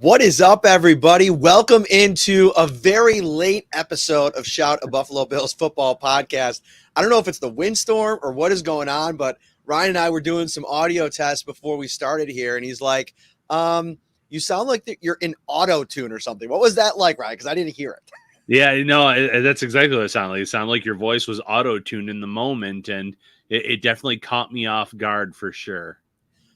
What is up, everybody? Welcome into a very late episode of Shout a Buffalo Bills Football Podcast. I don't know if it's the windstorm or what is going on, but Ryan and I were doing some audio tests before we started here, and he's like, you sound like you're in auto-tune or something. What was that like, Ryan? Because I didn't hear it. Yeah, no, that's exactly what it sounded like. It sounded like your voice was auto-tuned in the moment, and it definitely caught me off guard for sure.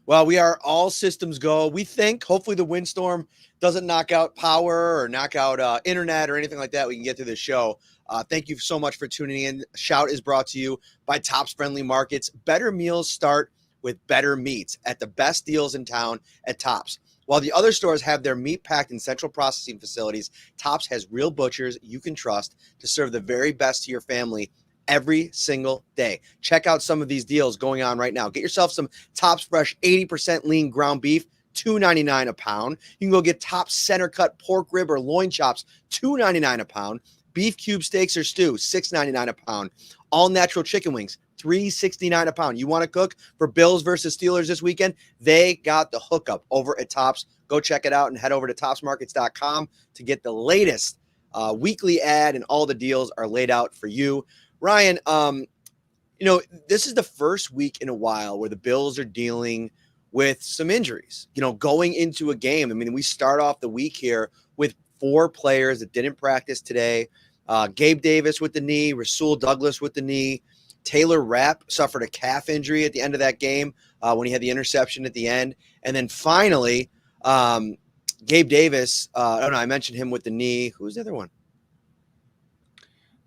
Well, we are all systems go. We think hopefully the windstorm doesn't knock out power or knock out internet or anything like that. We can get through the show. Thank you so much for tuning in. Shout is brought to you by Tops Friendly Markets. Better meals start with better meats at the best deals in town at Tops. While the other stores have their meat packed in central processing facilities, Tops has real butchers you can trust to serve the very best to your family every single day. Check out some of these deals going on right now. Get yourself some Tops Fresh 80% lean ground beef, $2.99 a pound. You can go get Tops center cut pork rib or loin chops, $2.99 a pound. Beef cube steaks or stew, $6.99 a pound. All natural chicken wings, $3.69 a pound. You want to cook for Bills versus Steelers this weekend? They got the hookup over at Tops. Go check it out and head over to topsmarkets.com to get the latest weekly ad, and all the deals are laid out for you. Ryan, this is the first week in a while where the Bills are dealing with some injuries, going into a game. I mean, we start off the week here with 4 players that didn't practice today. Gabe Davis with the knee, Rasul Douglas with the knee. Taylor Rapp suffered a calf injury at the end of that game when he had the interception at the end. And then finally, Gabe Davis, I mentioned him with the knee. Who's the other one?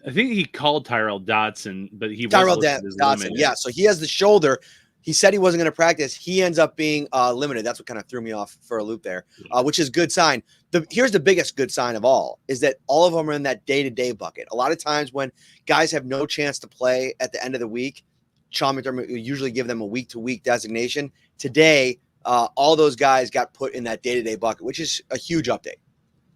I think he called Tyrell Dotson, but he wasn't Dotson. Yeah, so he has the shoulder. He said he wasn't going to practice. He ends up being limited. That's what kind of threw me off for a loop there, which is a good sign. Here's the biggest good sign of all is that all of them are in that day-to-day bucket. A lot of times when guys have no chance to play at the end of the week, Sean McDermott will usually give them a week-to-week designation. Today, all those guys got put in that day-to-day bucket, which is a huge update.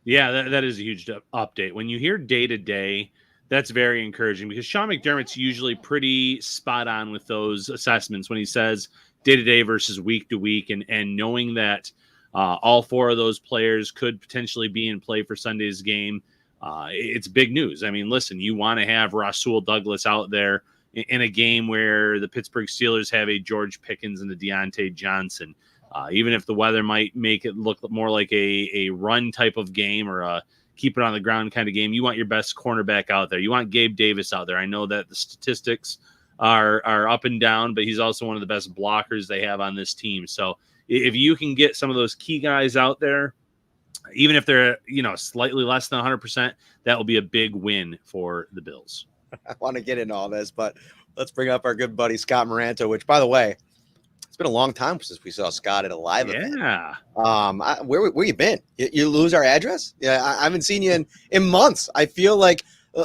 Yeah, that is a huge update. When you hear day-to-day, that's very encouraging because Sean McDermott's usually pretty spot on with those assessments when he says day-to-day versus week-to-week, and knowing that all 4 of those players could potentially be in play for Sunday's game, it's big news. I mean, listen, you want to have Rasul Douglas out there in a game where the Pittsburgh Steelers have a George Pickens and a Deontay Johnson. Even if the weather might make it look more like a run type of game or a keep it on the ground kind of game, you want your best cornerback out there. You want Gabe Davis out there. I know that the statistics are up and down, but he's also one of the best blockers they have on this team. So if you can get some of those key guys out there, even if they're, slightly less than 100%, that will be a big win for the Bills. I want to get into all this, but let's bring up our good buddy Scott Moranto, which, by the way, it's been a long time since we saw Scott at a live event. Yeah. Where you been? You lose our address? Yeah, I haven't seen you in months. I feel like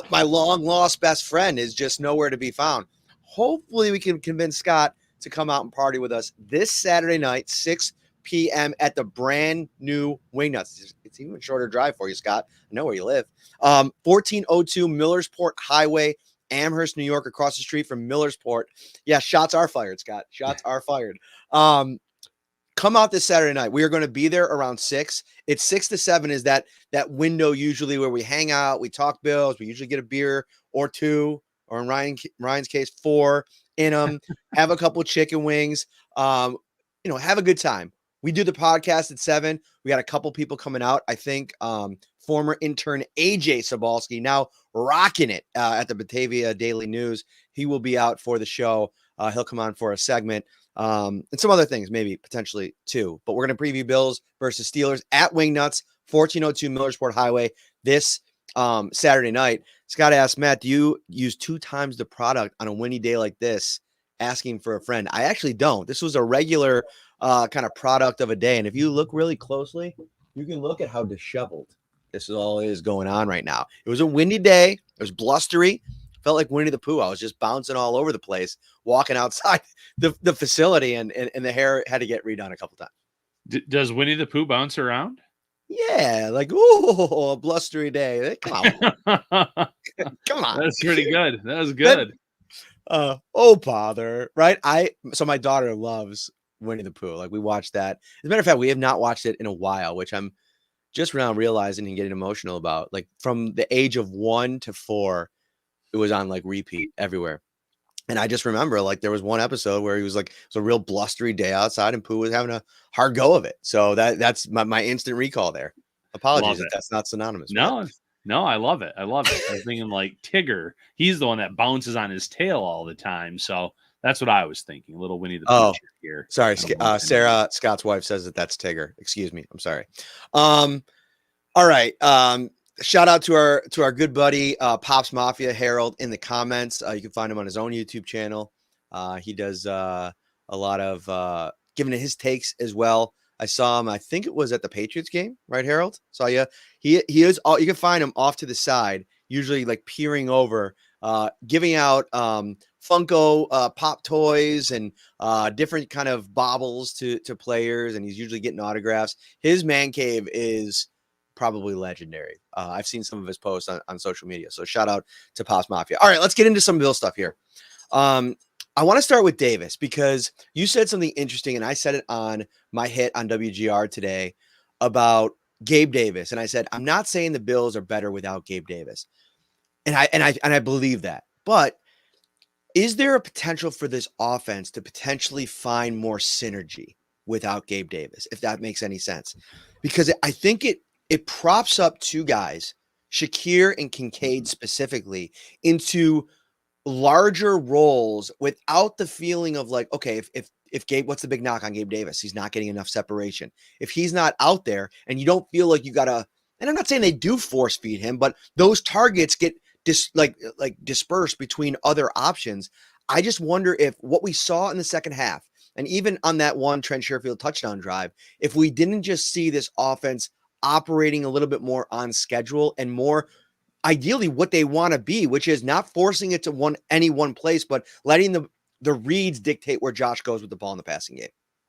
my long lost best friend is just nowhere to be found. Hopefully we can convince Scott to come out and party with us this Saturday night, 6 p.m. at the brand new Wingnuts. It's even a shorter drive for you, Scott. I know where you live. 1402 Millersport Highway, Amherst, New York, across the street from Millersport. Yeah, shots are fired, Scott. Shots are fired. Come out this Saturday night. We are going to be there around 6. It's 6 to 7 is that window usually where we hang out, we talk Bills, we usually get a beer or 2, or in Ryan's case, 4 in them, have a couple chicken wings, have a good time. We do the podcast at 7. We got a couple people coming out. I think former intern AJ Sobalski now rocking it at the Batavia Daily News. He will be out for the show. He'll come on for a segment and some other things, maybe potentially too. But we're going to preview Bills versus Steelers at Wingnuts, 1402 Millersport Highway this Saturday night. Scott asked, Matt, do you use 2 times the product on a windy day like this, asking for a friend? I actually don't. This was a regular kind of product of a day. And if you look really closely, you can look at how disheveled this all is going on right now. It was a windy day. It was blustery. Felt like Winnie the Pooh. I was just bouncing all over the place, walking outside the facility, and the hair had to get redone a couple times. Does Winnie the Pooh bounce around? Yeah, like, ooh, a blustery day. Come on. Come on. That's pretty good. That was good. Oh, bother, right? So my daughter loves Winnie the Pooh. Like, we watched that. As a matter of fact, we have not watched it in a while, which I'm just now realizing and getting emotional about, like from the age of 1 to 4, it was on like repeat everywhere. And I just remember like there was one episode where he was like, it was a real blustery day outside and Pooh was having a hard go of it. So that's my instant recall there. Apologies Love if it. that's not synonymous. No, no, I love it. I love it. I was thinking like Tigger. He's the one that bounces on his tail all the time. So that's what I was thinking. Little Winnie the Pooh here. Sorry. Sarah Scott's wife says that that's Tigger. Excuse me. I'm sorry. All right. Shout out to our good buddy Pops Mafia Harold in the comments. You can find him on his own YouTube channel. He does a lot of giving his takes as well. I saw him. I think it was at the Patriots game, right, Harold? Saw you. He is. You can find him off to the side, usually like peering over, giving out Funko pop toys and different kind of baubles to players, and he's usually getting autographs. His man cave is probably legendary. I've seen some of his posts on social media. So shout out to Pops Mafia. All right, let's get into some Bill stuff here. I want to start with Davis because you said something interesting, and I said it on my hit on WGR today about Gabe Davis. And I said, I'm not saying the Bills are better without Gabe Davis. And I believe that. But is there a potential for this offense to potentially find more synergy without Gabe Davis, if that makes any sense? Because I think it props up two guys, Shakir and Kincaid specifically, into larger roles without the feeling of like, okay, if Gabe, what's the big knock on Gabe Davis? He's not getting enough separation. If he's not out there and you don't feel like you gotta, and I'm not saying they do force feed him, but those targets get dispersed between other options. I just wonder if what we saw in the second half, and even on that one Trent Sherfield touchdown drive, if we didn't just see this offense operating a little bit more on schedule and more ideally what they want to be, which is not forcing it to any one place, but letting the reads dictate where Josh goes with the ball in the passing game.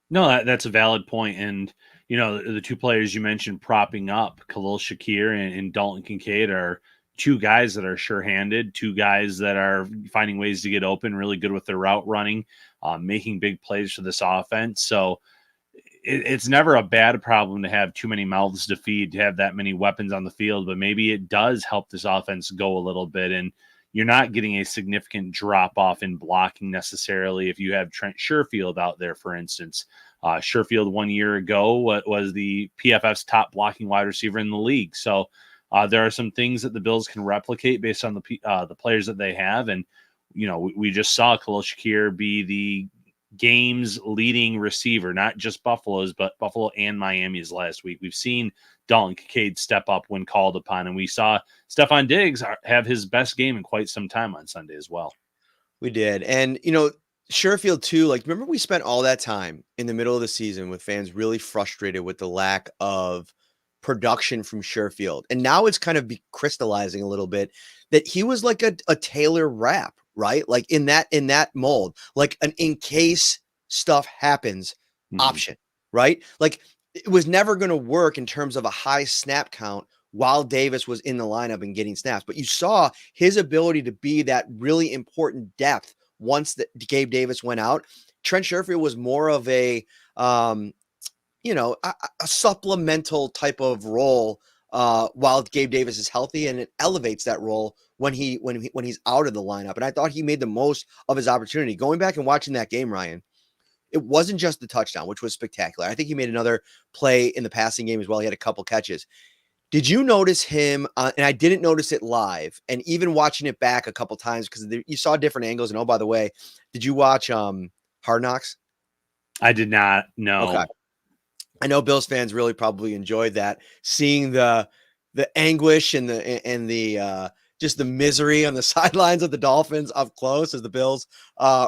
No, that's a valid point. And, you know, the two players you mentioned propping up, Khalil Shakir and Dalton Kincaid, are two guys that are sure-handed, two guys that are finding ways to get open, really good with their route running, making big plays for this offense. So it's never a bad problem to have too many mouths to feed, to have that many weapons on the field, but maybe it does help this offense go a little bit. And you're not getting a significant drop off in blocking necessarily if you have Trent Sherfield out there, for instance. Sherfield 1 year ago was the PFF's top blocking wide receiver in the league. So there are some things that the Bills can replicate based on the players that they have. And, you know, we just saw Khalil Shakir be the game's leading receiver, not just Buffalo's, but Buffalo and Miami's last week. We've seen Dalton Kincaid step up when called upon, and we saw Stephon Diggs have his best game in quite some time on Sunday as well. We did. And, you know, Sherfield too, like, remember we spent all that time in the middle of the season with fans really frustrated with the lack of production from Sherfield. And now it's kind of crystallizing a little bit that he was like a Taylor Rapp, right? Like in that mold, like an in case stuff happens option, right? Like it was never going to work in terms of a high snap count while Davis was in the lineup and getting snaps. But you saw his ability to be that really important depth once that Gabe Davis went out. Trent Sherfield was more of a supplemental type of role while Gabe Davis is healthy, and it elevates that role when he's out of the lineup. And I thought he made the most of his opportunity. Going back and watching that game, Ryan, it wasn't just the touchdown, which was spectacular. I think he made another play in the passing game as well. He had a couple catches. Did you notice him? And I didn't notice it live, and even watching it back a couple times because you saw different angles. And oh, by the way, did you watch Hard Knocks? I did not. No. Okay. I know Bills fans really probably enjoyed that, seeing the anguish and the just the misery on the sidelines of the Dolphins up close as the Bills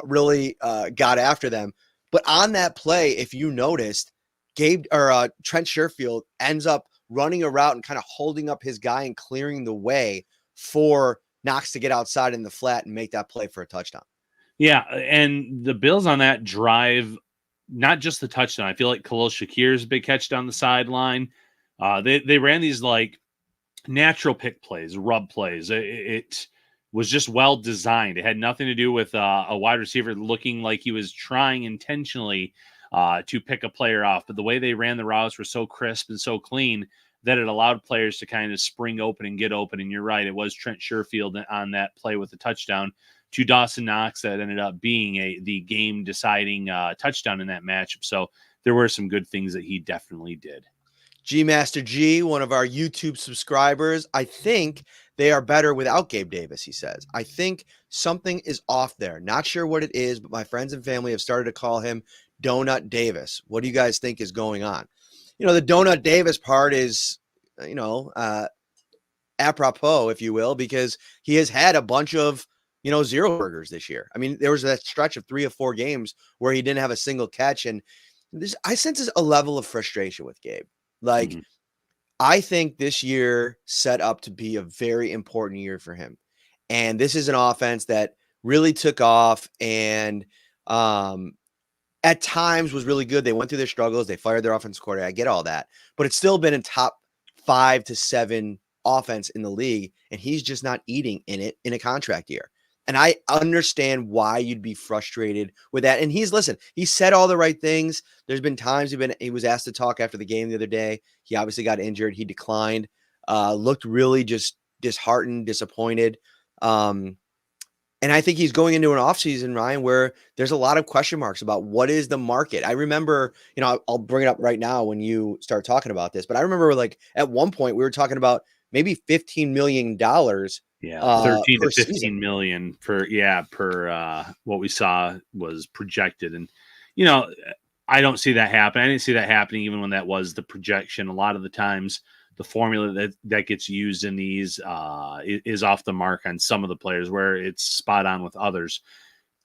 really got after them. But on that play, if you noticed, Trent Sherfield ends up running a route and kind of holding up his guy and clearing the way for Knox to get outside in the flat and make that play for a touchdown. Yeah, and the Bills on that drive, not just the touchdown. I feel like Khalil Shakir's big catch down the sideline. They ran these like natural pick plays, rub plays. It was just well designed. It had nothing to do with a wide receiver looking like he was trying intentionally to pick a player off. But the way they ran the routes were so crisp and so clean. that it allowed players to kind of spring open and get open. And you're right, it was Trent Sherfield on that play with the touchdown to Dawson Knox that ended up being the game-deciding touchdown in that matchup. So there were some good things that he definitely did. G Master G, one of our YouTube subscribers, I think they are better without Gabe Davis, he says. I think something is off there. Not sure what it is, but my friends and family have started to call him Donut Davis. What do you guys think is going on? The Donut Davis part is, apropos, if you will, because he has had a bunch of, zero burgers this year. I mean, there was that stretch of 3 or 4 games where he didn't have a single catch. And I sense a level of frustration with Gabe. Like, I think this year set up to be a very important year for him. And this is an offense that really took off and at times was really good. They went through their struggles. They fired their offense coordinator. I get all that. But it's still been a top 5 to 7 offense in the league. And he's just not eating in it in a contract year. And I understand why you'd be frustrated with that. And he said all the right things. There's been times he was asked to talk after the game the other day. He obviously got injured. He declined, looked really just disheartened, disappointed. And I think he's going into an offseason, Ryan, where there's a lot of question marks about what is the market. I remember, I'll bring it up right now when you start talking about this, but I remember at one point we were talking about maybe $15 million. Yeah, 13 to 15 season. million per what we saw was projected. And, I don't see that happen. I didn't see that happening even when that was the projection. A lot of the times the formula that gets used in these is off the mark on some of the players where it's spot on with others.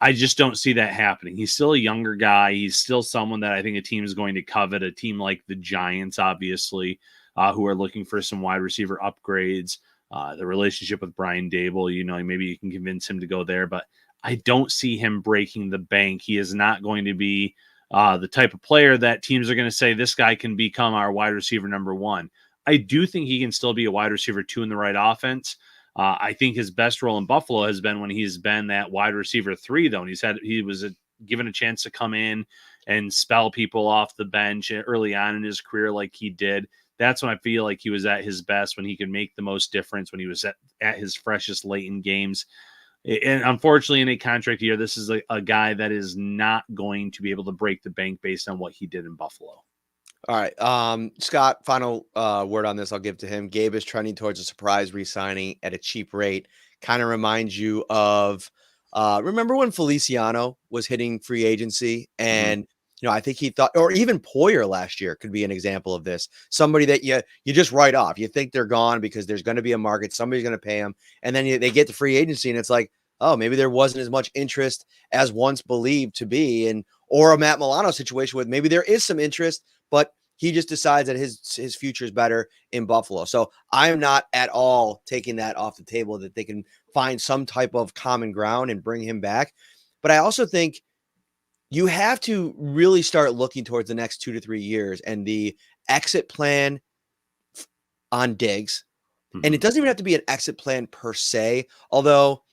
I just don't see that happening. He's still a younger guy. He's still someone that I think a team is going to covet, a team like the Giants, obviously, who are looking for some wide receiver upgrades. The relationship with Brian Dable, maybe you can convince him to go there, but I don't see him breaking the bank. He is not going to be the type of player that teams are going to say, this guy can become our wide receiver number 1. I do think he can still be a wide receiver 2 in the right offense. I think his best role in Buffalo has been when he's been that wide receiver 3, though. And he was given a chance to come in and spell people off the bench early on in his career like he did. That's when I feel like he was at his best, when he could make the most difference, when he was at his freshest late in games. And unfortunately, in a contract year, this is a guy that is not going to be able to break the bank based on what he did in Buffalo. All right. Scott, final word on this I'll give to him. Gabe is trending towards a surprise re-signing at a cheap rate. Kind of reminds you of, remember when Feliciano was hitting free agency and, I think he thought, or even Poyer last year could be an example of this. Somebody that you just write off. You think they're gone because there's going to be a market. Somebody's going to pay them. And then they get to free agency and it's like, oh, maybe there wasn't as much interest as once believed to be. Or a Matt Milano situation with maybe there is some interest, but he just decides that his future is better in Buffalo. So I'm not at all taking that off the table, that they can find some type of common ground and bring him back. But I also think you have to really start looking towards the next 2 to 3 years and the exit plan on Diggs. And it doesn't even have to be an exit plan per se, although,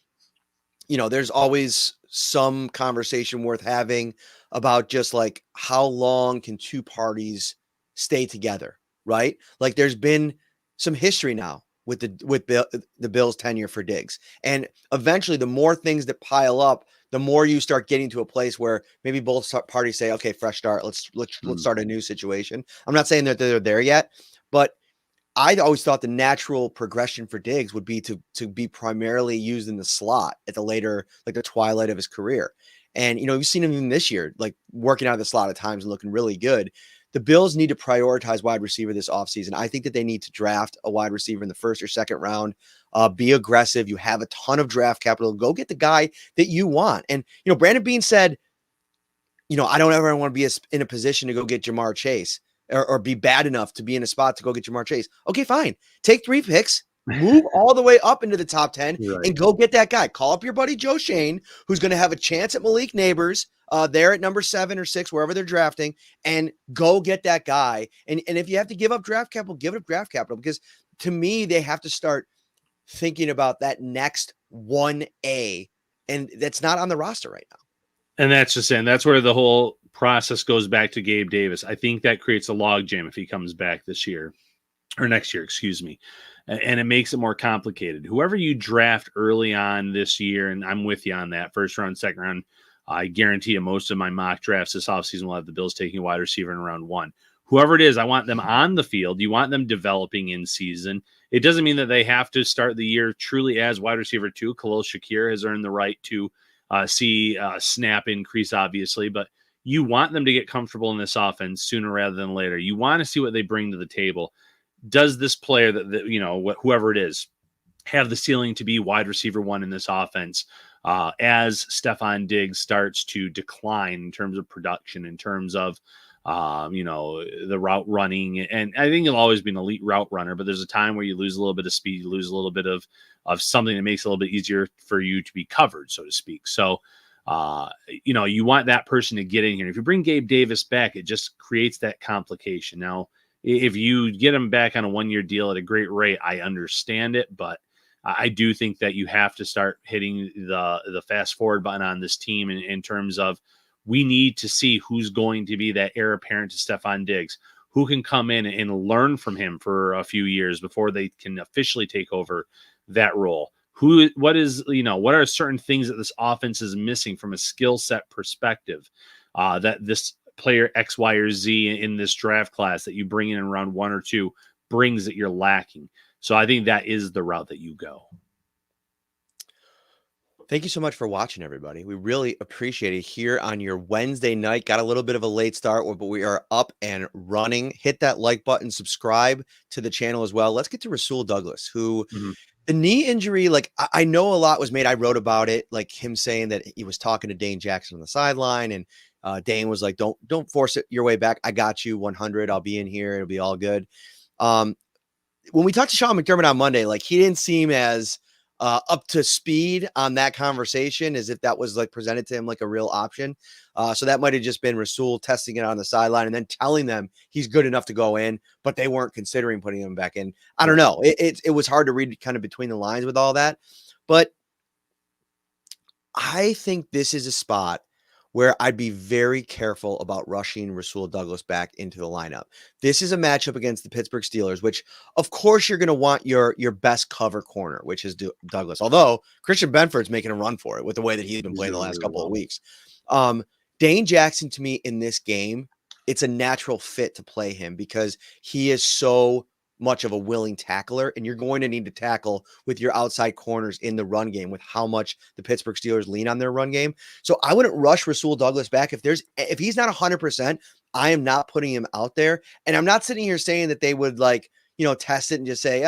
there's always some conversation worth having about just like how long can 2 parties stay together, right? Like there's been some history now with the Bills' tenure for Diggs. And eventually the more things that pile up, the more you start getting to a place where maybe both parties say, okay, fresh start. Let's start a new situation. I'm not saying that they're there yet, but I always thought the natural progression for Diggs would be to be primarily used in the slot at the twilight of his career. And, you've seen him even this year, like working out of the slot at times and looking really good. The Bills need to prioritize wide receiver this offseason. I think that they need to draft a wide receiver in the 1st or 2nd round. Be aggressive. You have a ton of draft capital. Go get the guy that you want. And, Brandon Beane said, I don't ever want to be in a position to go get Jamar Chase or be bad enough to be in a spot to go get Jamar Chase. Okay, fine. Take 3 picks, move all the way up into the top 10 and go get that guy. Call up your buddy Joe Shane, who's going to have a chance at Malik Neighbors there at number 7 or 6, wherever they're drafting, and go get that guy. And if you have to give up draft capital, give up draft capital, because to me, they have to start thinking about that next 1A, and that's not on the roster right now. And that's where the whole process goes back to Gabe Davis. I think that creates a logjam if he comes back this year. or next year, excuse me. And it makes it more complicated. Whoever you draft early on this year, and I'm with you on that, first round, second round, I guarantee you most of my mock drafts this offseason will have the Bills taking a wide receiver in round 1. Whoever it is, I want them on the field. You want them developing in season. It doesn't mean that they have to start the year truly as wide receiver 2. Khalil Shakir has earned the right to see snap increase, obviously, but you want them to get comfortable in this offense sooner rather than later. You want to see what they bring to the table. Does this player that whoever it is have the ceiling to be wide receiver 1 in this offense as Stephon Diggs starts to decline in terms of production, in terms of the route running? And I think he'll always be an elite route runner, but there's a time where you lose a little bit of speed, you lose a little bit of something that makes it a little bit easier for you to be covered, so to speak. So you want that person to get in here. If you bring Gabe Davis back, it just creates that complication. Now, if you get him back on a 1-year deal at a great rate, I understand it, but I do think that you have to start hitting the fast forward button on this team in terms of we need to see who's going to be that heir apparent to Stephon Diggs, who can come in and learn from him for a few years before they can officially take over that role. What are certain things that this offense is missing from a skill set perspective that this player X, Y, or Z in this draft class that you bring in round 1 or 2 brings that you're lacking. So I think that is the route that you go. Thank you so much for watching, everybody. We really appreciate it here on your Wednesday night. Got a little bit of a late start, but we are up and running. Hit that like button, subscribe to the channel as well. Let's get to Rasul Douglas, who the knee injury, like I know a lot was made. I wrote about it, like him saying that he was talking to Dane Jackson on the sideline, and Dane was like, don't force it your way back. I got you 100. I'll be in here. It'll be all good. When we talked to Sean McDermott on Monday, like he didn't seem as up to speed on that conversation as if that was like presented to him like a real option. So that might have just been Rasul testing it on the sideline and then telling them he's good enough to go in, but they weren't considering putting him back in. I don't know. It was hard to read kind of between the lines with all that, but I think this is a spot where I'd be very careful about rushing Rasul Douglas back into the lineup. This is a matchup against the Pittsburgh Steelers, which of course you're going to want your best cover corner, which is Douglas. Although Christian Benford's making a run for it with the way that he's been playing the last couple of weeks. Dane Jackson, to me in this game, it's a natural fit to play him because he is so much of a willing tackler, and you're going to need to tackle with your outside corners in the run game with how much the Pittsburgh Steelers lean on their run game. So I wouldn't rush Rasul Douglas back. If he's not 100%, I am not putting him out there. And I'm not sitting here saying that they would test it and just say,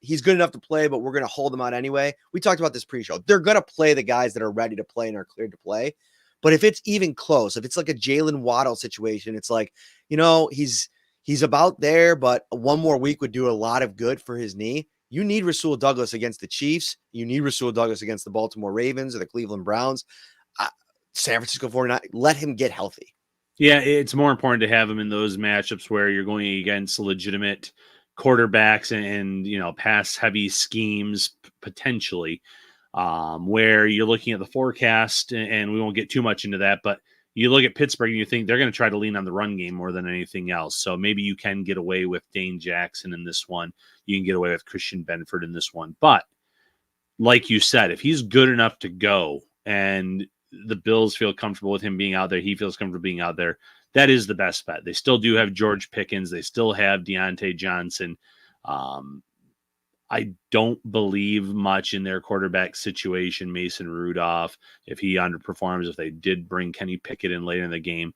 he's good enough to play, but we're going to hold him out anyway. We talked about this pre-show. They're going to play the guys that are ready to play and are cleared to play. But if it's even close, if it's like a Jalen Waddle situation, it's like, he's about there, but one more week would do a lot of good for his knee. You need Rasul Douglas against the Chiefs. You need Rasul Douglas against the Baltimore Ravens or the Cleveland Browns. San Francisco 49, let him get healthy. Yeah, it's more important to have him in those matchups where you're going against legitimate quarterbacks and pass-heavy schemes potentially, where you're looking at the forecast, and we won't get too much into that, but you look at Pittsburgh and you think they're going to try to lean on the run game more than anything else. So maybe you can get away with Dane Jackson in this one. You can get away with Christian Benford in this one. But like you said, if he's good enough to go and the Bills feel comfortable with him being out there, he feels comfortable being out there, that is the best bet. They still do have George Pickens. They still have Deontay Johnson. I don't believe much in their quarterback situation. Mason Rudolph, if he underperforms, if they did bring Kenny Pickett in later in the game,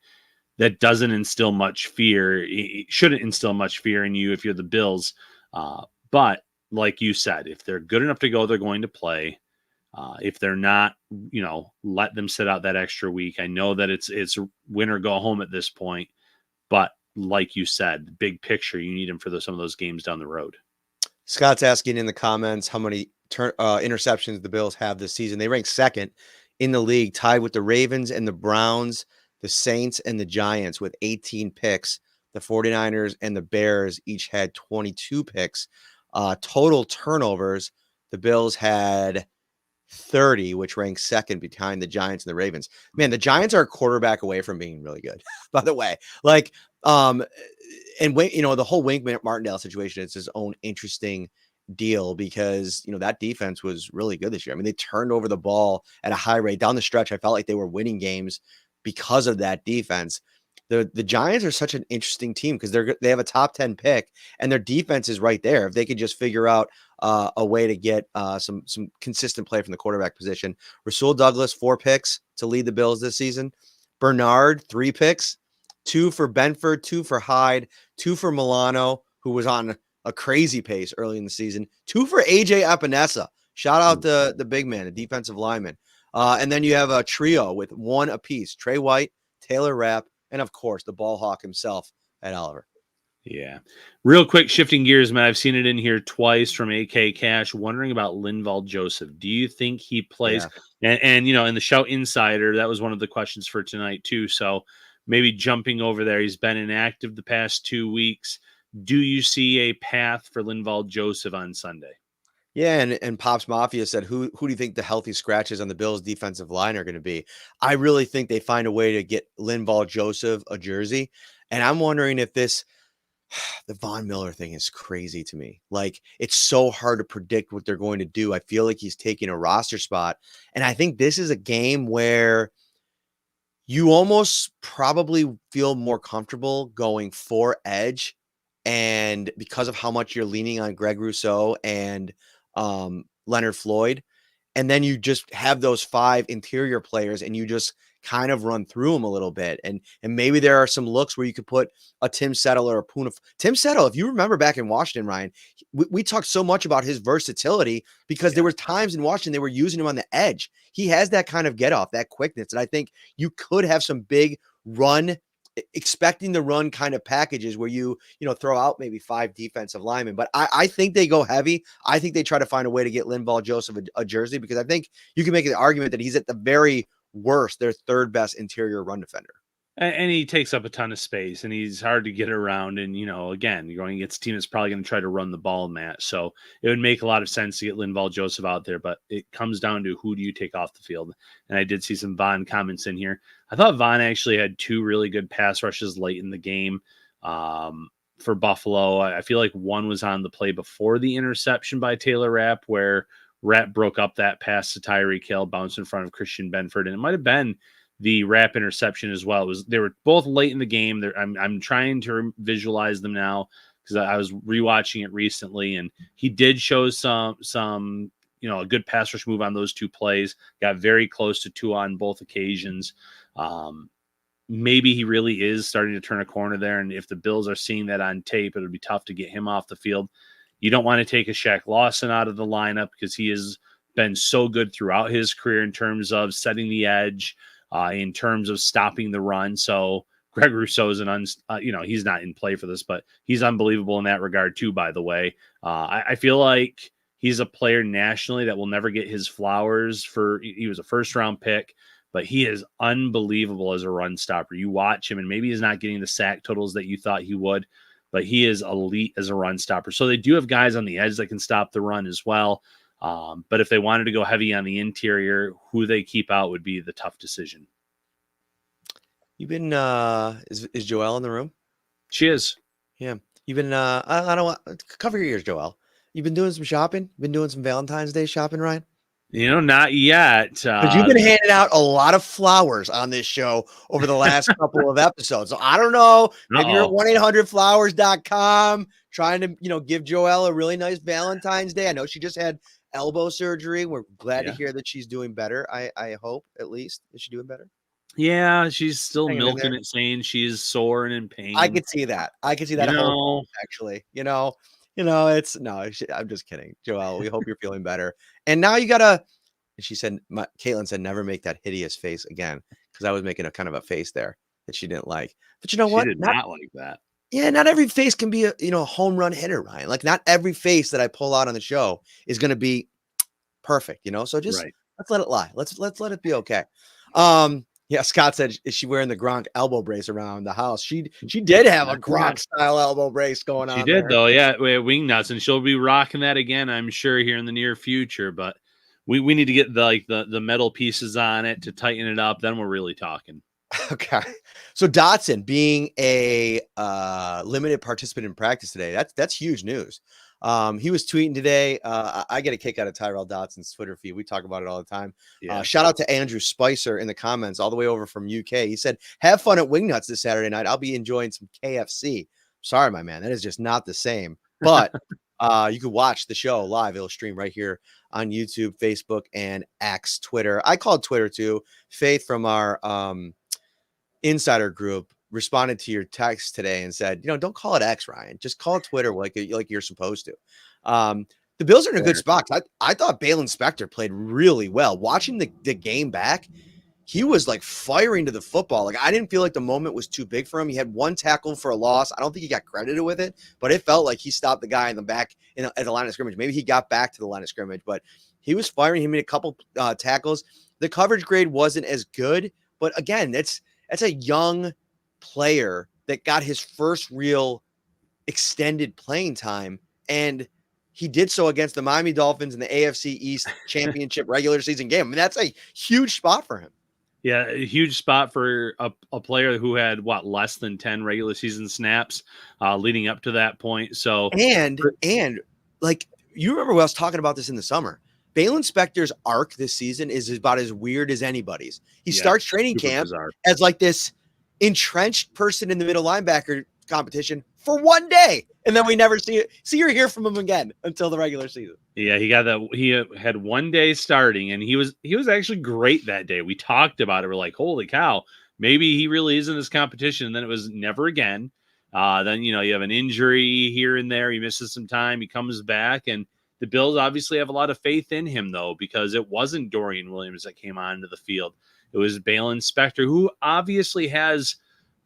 that doesn't instill much fear. It shouldn't instill much fear in you if you're the Bills. But like you said, if they're good enough to go, they're going to play. If they're not, let them sit out that extra week. I know that it's win or go home at this point, but like you said, big picture, you need them for some of those games down the road. Scott's asking in the comments how many interceptions the Bills have this season. They rank second in the league, tied with the Ravens and the Browns, the Saints and the Giants with 18 picks. The 49ers and the Bears each had 22 picks. Total turnovers, the Bills had 30, which ranks second behind the Giants and the Ravens. Man, the Giants are a quarterback away from being really good, by the way. and Wink, the whole Wink Martindale situation is his own interesting deal because that defense was really good this year. I mean, they turned over the ball at a high rate down the stretch. I felt like they were winning games because of that defense. The Giants are such an interesting team because they have a top 10 pick and their defense is right there. If they could just figure out a way to get some consistent play from the quarterback position. Rasul Douglas, 4 picks to lead the Bills this season. Bernard, 3 picks, 2 for Benford, 2 for Hyde, 2 for Milano, who was on a crazy pace early in the season, 2 for AJ Epinesa. Shout out the big man, a defensive lineman. And then you have a trio with 1 apiece, Trey White, Taylor Rapp, and of course the ball hawk himself, Ed Oliver. Yeah. Real quick, shifting gears, man. I've seen it in here twice from AK Cash, wondering about Linval Joseph. Do you think he plays? Yeah. And in the show Insider, that was one of the questions for tonight too. So maybe jumping over there, he's been inactive the past 2 weeks. Do you see a path for Linval Joseph on Sunday? Yeah, and Pops Mafia said, who do you think the healthy scratches on the Bills' defensive line are going to be? I really think they find a way to get Linval Joseph a jersey, and I'm wondering if the Von Miller thing is crazy to me. Like, it's so hard to predict what they're going to do. I feel like he's taking a roster spot, and I think this is a game where you almost probably feel more comfortable going for edge, and because of how much you're leaning on Greg Rousseau and Leonard Floyd, and then you just have those 5 interior players and you just kind of run through them a little bit. And maybe there are some looks where you could put a Tim Settle or a Puna. Tim Settle, if you remember back in Washington, Ryan, we talked so much about his versatility because there were times in Washington they were using him on the edge. He has that kind of get off, that quickness. And I think you could have some big run, expecting the run kind of packages where you throw out maybe 5 defensive linemen. But I think they go heavy. I think they try to find a way to get Linval Joseph a jersey because I think you can make the argument that he's at the very worst, their 3rd best interior run defender. And he takes up a ton of space and he's hard to get around. And, again, you're going against a team that's probably going to try to run the ball, Matt. So it would make a lot of sense to get Linval Joseph out there, but it comes down to who do you take off the field? And I did see some Vaughn comments in here. I thought Vaughn actually had 2 really good pass rushes late in the game for Buffalo. I feel like one was on the play before the interception by Taylor Rapp, where Rapp broke up that pass to Tyreek Hill, bounced in front of Christian Benford. And it might have been the Rapp interception as well. They were both late in the game. I'm trying to visualize them now because I was rewatching it recently, and he did show some a good pass rush move on those 2 plays. Got very close to 2 on both occasions. Maybe he really is starting to turn a corner there, and if the Bills are seeing that on tape, it'll be tough to get him off the field. You don't want to take a Shaq Lawson out of the lineup because he has been so good throughout his career in terms of setting the edge. In terms of stopping the run. So Greg Rousseau is he's not in play for this, but he's unbelievable in that regard too, by the way. I feel like he's a player nationally that will never get his flowers he was a 1st-round pick, but he is unbelievable as a run stopper. You watch him and maybe he's not getting the sack totals that you thought he would, but he is elite as a run stopper. So they do have guys on the edge that can stop the run as well. But if they wanted to go heavy on the interior, who they keep out would be the tough decision. You've been is Joelle in the room? She is. Yeah. You've been I don't want cover your ears, Joelle. You've been doing some shopping? Been doing some Valentine's Day shopping, Ryan? Not yet. Because you've been handing out a lot of flowers on this show over the last couple of episodes. So I don't know. Maybe you're at 1-800-flowers.com trying to, give Joelle a really nice Valentine's Day. I know she just had elbow surgery. We're glad to hear that she's doing better. I hope, at least. Is she doing better? Yeah, she's still milking it, saying she's sore and in pain. I could see that. Actually. It's I'm just kidding, Joelle. We hope you're feeling better. And now you gotta. She said, Caitlin said, never make that hideous face again, because I was making a kind of a face there that she didn't like. But you know what? She did not like that. Yeah, not every face can be a home run hitter, Ryan. Like, not every face that I pull out on the show is going to be perfect. So just let's let it lie. Let's let it be okay. Yeah, Scott said, is she wearing the Gronk elbow brace around the house? She did have a Gronk style elbow brace going on. She did though, yeah, wing nuts, and she'll be rocking that again, I'm sure, here in the near future. But we need to get the metal pieces on it to tighten it up. Then we're really talking. Okay. So Dotson being a limited participant in practice today, that's huge news. He was tweeting today. I get a kick out of Tyrell Dotson's Twitter feed. We talk about it all the time. Yeah. Shout out to Andrew Spicer in the comments all the way over from UK. He said, have fun at Wingnuts this Saturday night. I'll be enjoying some KFC. Sorry, my man. That is just not the same. But you can watch the show live. It'll stream right here on YouTube, Facebook, and X, Twitter. I call it Twitter too. Faith from our insider group responded to your text today and said, don't call it X, Ryan. Just call it Twitter like you're supposed to. The Bills are in a good spot. I thought Balin Spector played really well. Watching the game back, he was like firing to the football. Like, I didn't feel like the moment was too big for him. He had one tackle for a loss. I don't think he got credited with it, but it felt like he stopped the guy in the back at the line of scrimmage. Maybe he got back to the line of scrimmage, but he was firing. He made a couple tackles. The coverage grade wasn't as good, but again, that's a young player that got his first real extended playing time, and he did so against the Miami Dolphins in the AFC East Championship regular season game. I mean, that's a huge spot for him. Yeah, a huge spot for a player who had less than 10 regular season snaps leading up to that point. So and like, you remember when I was talking about this in the summer, Balin Spector's arc this season is about as weird as anybody's. He starts training camp as like this entrenched person in the middle linebacker competition for one day, and then we never see or hear from him again until the regular season. Yeah, he had one day starting, and he was actually great that day. We talked about it. We're like, holy cow, maybe he really is in this competition. And then it was never again. Then you have an injury here and there. He misses some time. He comes back, and the Bills obviously have a lot of faith in him, though, because it wasn't Dorian Williams that came onto the field. It was Balin Spector, who obviously has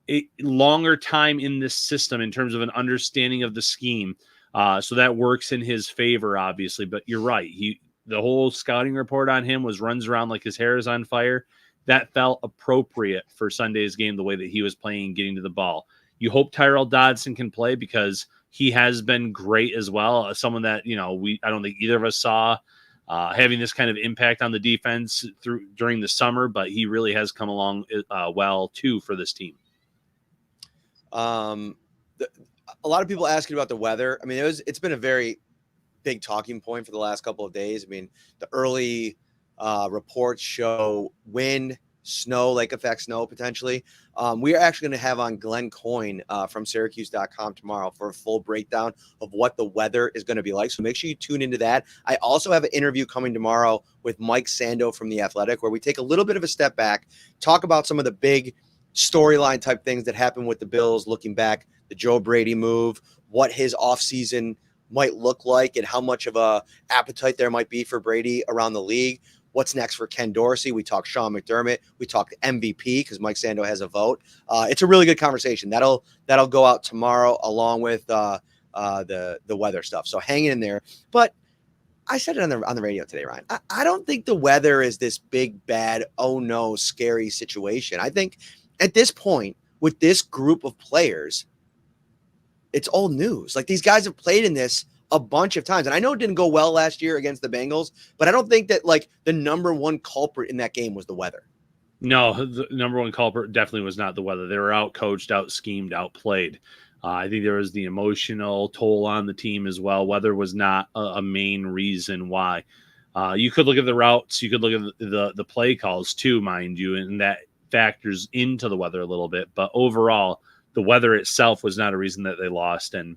a longer time in this system in terms of an understanding of the scheme. So that works in his favor, obviously. But you're right. The whole scouting report on him runs around like his hair is on fire. That felt appropriate for Sunday's game, the way that he was playing, getting to the ball. You hope Tyrell Dodson can play because he has been great as well. Someone that, I don't think either of us saw having this kind of impact on the defense during the summer, but he really has come along well too for this team. A lot of people asking about the weather. I mean, it's been a very big talking point for the last couple of days. I mean, the early reports show wind, snow, lake effect snow potentially. We are actually going to have on Glenn Coyne from Syracuse.com tomorrow for a full breakdown of what the weather is going to be like. So make sure you tune into that. I also have an interview coming tomorrow with Mike Sando from The Athletic, where we take a little bit of a step back, talk about some of the big storyline type things that happened with the Bills looking back, the Joe Brady move, what his offseason might look like, and how much of a appetite there might be for Brady around the league. What's next for Ken Dorsey? We talked Sean McDermott. We talked MVP because Mike Sando has a vote. It's a really good conversation. That'll go out tomorrow along with the weather stuff. So hang in there. But I said it on the radio today, Ryan. I don't think the weather is this big, bad, oh no, scary situation. I think at this point, with this group of players, it's old news. Like, these guys have played in this a bunch of times. And I know it didn't go well last year against the Bengals, but I don't think that the number one culprit in that game was the weather. No, the number one culprit definitely was not the weather. They were out-coached, out-schemed, outplayed. I think there was the emotional toll on the team as well. Weather was not a main reason why. You could look at the routes. You could look at the play calls too, mind you, and that factors into the weather a little bit. But overall, the weather itself was not a reason that they lost. And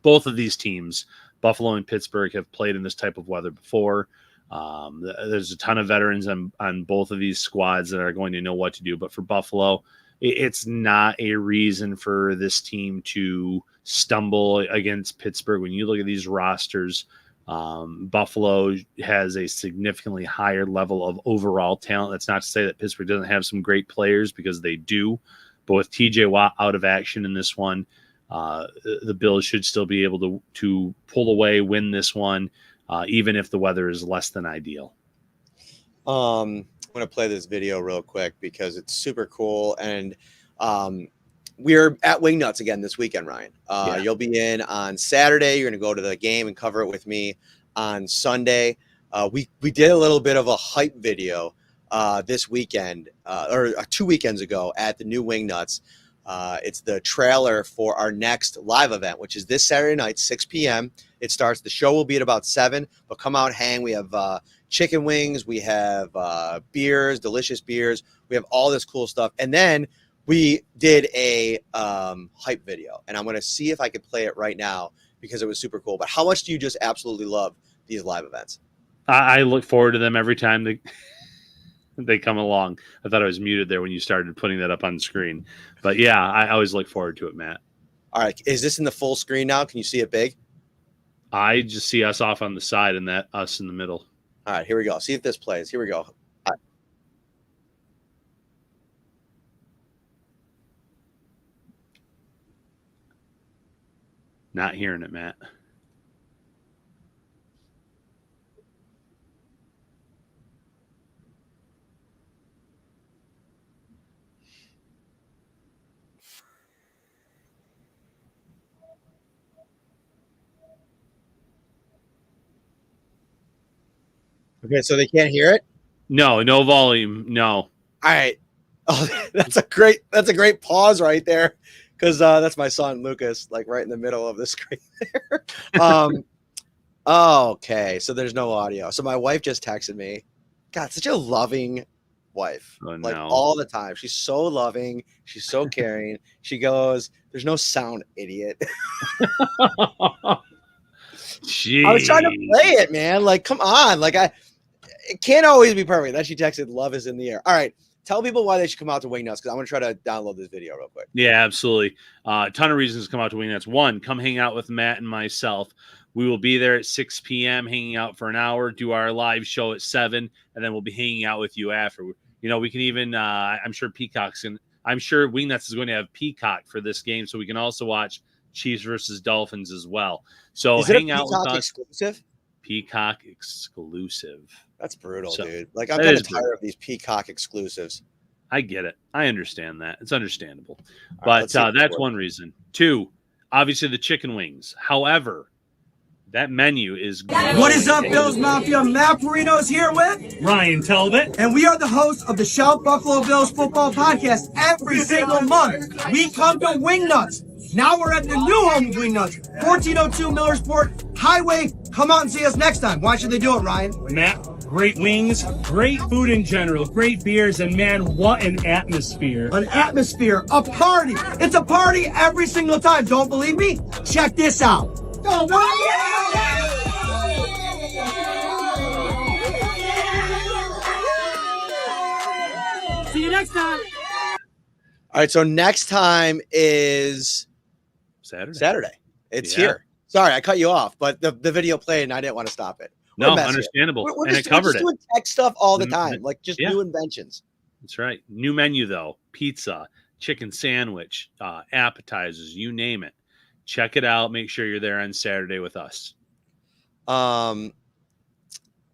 both of these teams, Buffalo and Pittsburgh, have played in this type of weather before. There's a ton of veterans on both of these squads that are going to know what to do. But for Buffalo, it's not a reason for this team to stumble against Pittsburgh. When you look at these rosters, Buffalo has a significantly higher level of overall talent. That's not to say that Pittsburgh doesn't have some great players, because they do. But with TJ Watt out of action in this one, the Bills should still be able to pull away, win this one, even if the weather is less than ideal. I'm going to play this video real quick because it's super cool. And we're at Wingnuts again this weekend, Ryan. You'll be in on Saturday. You're going to go to the game and cover it with me on Sunday. We did a little bit of a hype video this weekend or 2 weekends ago at the new Wingnuts. It's the trailer for our next live event, which is this Saturday night, 6 p.m. It starts. The show will be at about 7, but come out, hang. We have chicken wings. We have beers, delicious beers. We have all this cool stuff. And then we did a hype video, and I'm going to see if I can play it right now because it was super cool. But how much do you just absolutely love these live events? I look forward to them every time they come along. I thought I was muted there when you started putting that up on the screen. But yeah, I always look forward to it, Matt. All right. Is this in the full screen now? Can you see it big? I just see us off on the side and that us in the middle. All right, here we go. See if this plays. Here we go. Not hearing it, Matt. Okay, so they can't hear it? No volume. No. All right. Oh, that's a great pause right there, because that's my son Lucas, like right in the middle of the screen there. Okay, so there's no audio. So my wife just texted me. God, such a loving wife. Oh, like no. all the time. She's so loving. She's so caring. She goes, "There's no sound, idiot." Jeez. I was trying to play it, man. Like, come on. Like, it can't always be perfect. Then she texted, "Love is in the air." All right. Tell people why they should come out to Wingnuts, because I want to try to download this video real quick. Yeah, absolutely. A ton of reasons to come out to Wingnuts. One, come hang out with Matt and myself. We will be there at 6 p.m., hanging out for an hour, do our live show at 7, and then we'll be hanging out with you after. You know, we can even, I'm sure Wingnuts is going to have Peacock for this game, so we can also watch Chiefs versus Dolphins as well. So is it hang a out Peacock with us. Exclusive? Peacock exclusive. That's brutal, So, dude. Like, I'm kind of tired brutal. of these Peacock exclusives. I get it. I understand that. It's understandable. All right, but that's one reason. 2, obviously the chicken wings. However, that menu is great. What is up, Bills Mafia? Matt Parrino is here with Ryan Talbot. and we are the hosts of the Shout Buffalo Bills Football Podcast. Every single month, we come to Wingnuts. Now we're at the new home of Wingnuts, 1402 Millersport Highway. Come out and see us next time. Why should they do it, Ryan? Matt, great wings, great food in general, great beers, and man, what an atmosphere. An atmosphere, a party. It's a party every single time. Don't believe me? Check this out. See you next time. All right, so next time is Saturday. It's Yeah. here. Sorry, I cut you off, but the video played and I didn't want to stop it. We're No, a mess here. understandable. We're and just, it covered we're just doing tech stuff all the time, like just Yeah. new inventions. That's right. New menu, though. Pizza, chicken sandwich, appetizers, you name it. Check it out. Make sure you're there on Saturday with us.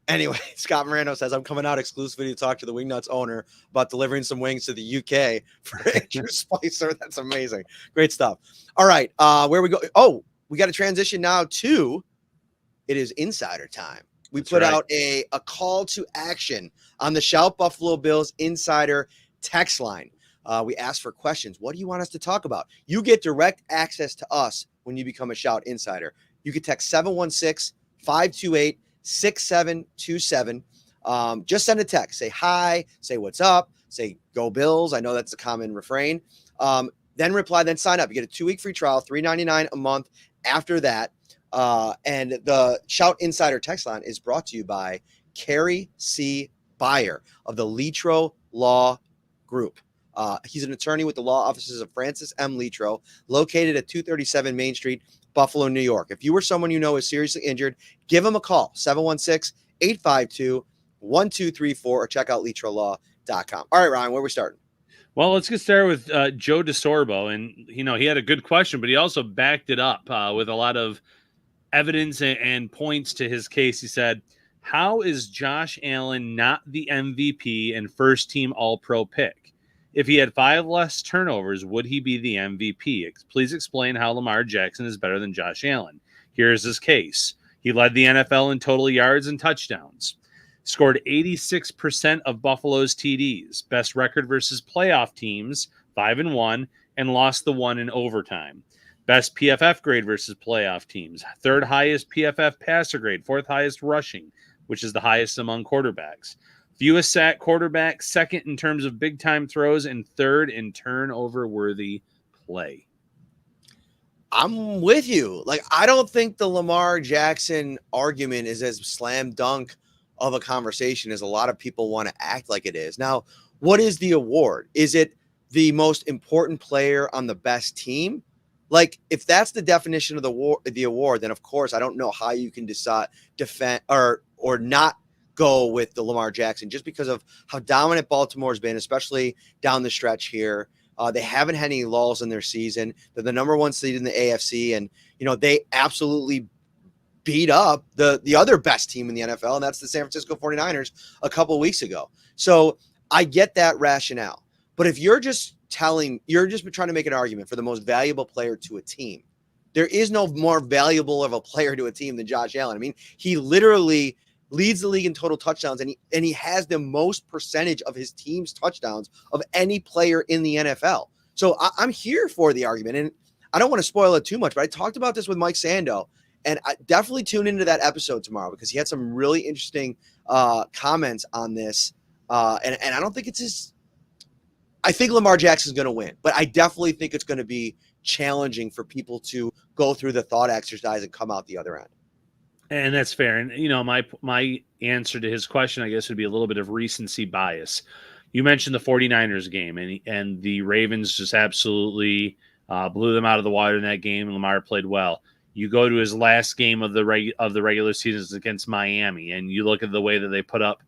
Anyway, Scott Morano says, I'm coming out exclusively to talk to the Wingnuts owner about delivering some wings to the UK for Andrew Spicer. That's amazing. Great stuff. All right. Where we go? Oh, we got to transition now to it is insider time. We That's put right. out a call to action on the Shout Buffalo Bills Insider text line. We asked for questions. What do you want us to talk about? You get direct access to us when you become a Shout Insider. You can text 716-528-6727. Just send a text. Say hi, say what's up, say go Bills. I know that's a common refrain. Then reply, then sign up. You get a 2-week free trial, $3.99 a month after that. And the Shout Insider text line is brought to you by Carrie C. Beyer of the Litro Law Group. He's an attorney with the law offices of Francis M. Litro, located at 237 Main Street, Buffalo, New York. If you or someone you know is seriously injured, give him a call, 716-852-1234, or check out litrolaw.com. All right, Ryan, where are we starting? Well, let's get started with Joe DeSorbo. And, you know, he had a good question, but he also backed it up with a lot of evidence and points to his case. He said, how is Josh Allen not the MVP and first team All-Pro pick? If he had 5 less turnovers, would he be the MVP? Please explain how Lamar Jackson is better than Josh Allen. Here's his case. He led the NFL in total yards and touchdowns. Scored 86% of Buffalo's TDs. Best record versus playoff teams, 5-1, and lost the one in overtime. Best PFF grade versus playoff teams. Third highest PFF passer grade. Fourth highest rushing, which is the highest among quarterbacks. Fewest sack quarterback. Second in terms of big-time throws. And third in turnover-worthy play. I'm with you. Like, I don't think the Lamar Jackson argument is as slam dunk of a conversation as a lot of people want to act like it is. Now, what is the award? Is it the most important player on the best team? Like, if that's the definition of the award, then of course I don't know how you can defend or not go with the Lamar Jackson just because of how dominant Baltimore's been, especially down the stretch here. They haven't had any lulls in their season. They're the number one seed in the AFC, and they absolutely beat up the other best team in the NFL, and that's the San Francisco 49ers a couple of weeks ago. So I get that rationale. But if you're just trying to make an argument for the most valuable player to a team, there is no more valuable of a player to a team than Josh Allen. I mean, he literally leads the league in total touchdowns, and he has the most percentage of his team's touchdowns of any player in the NFL. So I'm here for the argument, and I don't want to spoil it too much, but I talked about this with Mike Sando, and I definitely tune into that episode tomorrow because he had some really interesting comments on this, and I don't think it's his. I think Lamar Jackson's going to win, but I definitely think it's going to be challenging for people to go through the thought exercise and come out the other end. And that's fair. And, my answer to his question, I guess, would be a little bit of recency bias. You mentioned the 49ers game, and the Ravens just absolutely blew them out of the water in that game, and Lamar played well. You go to his last game of the regular season against Miami, and you look at the way that they put up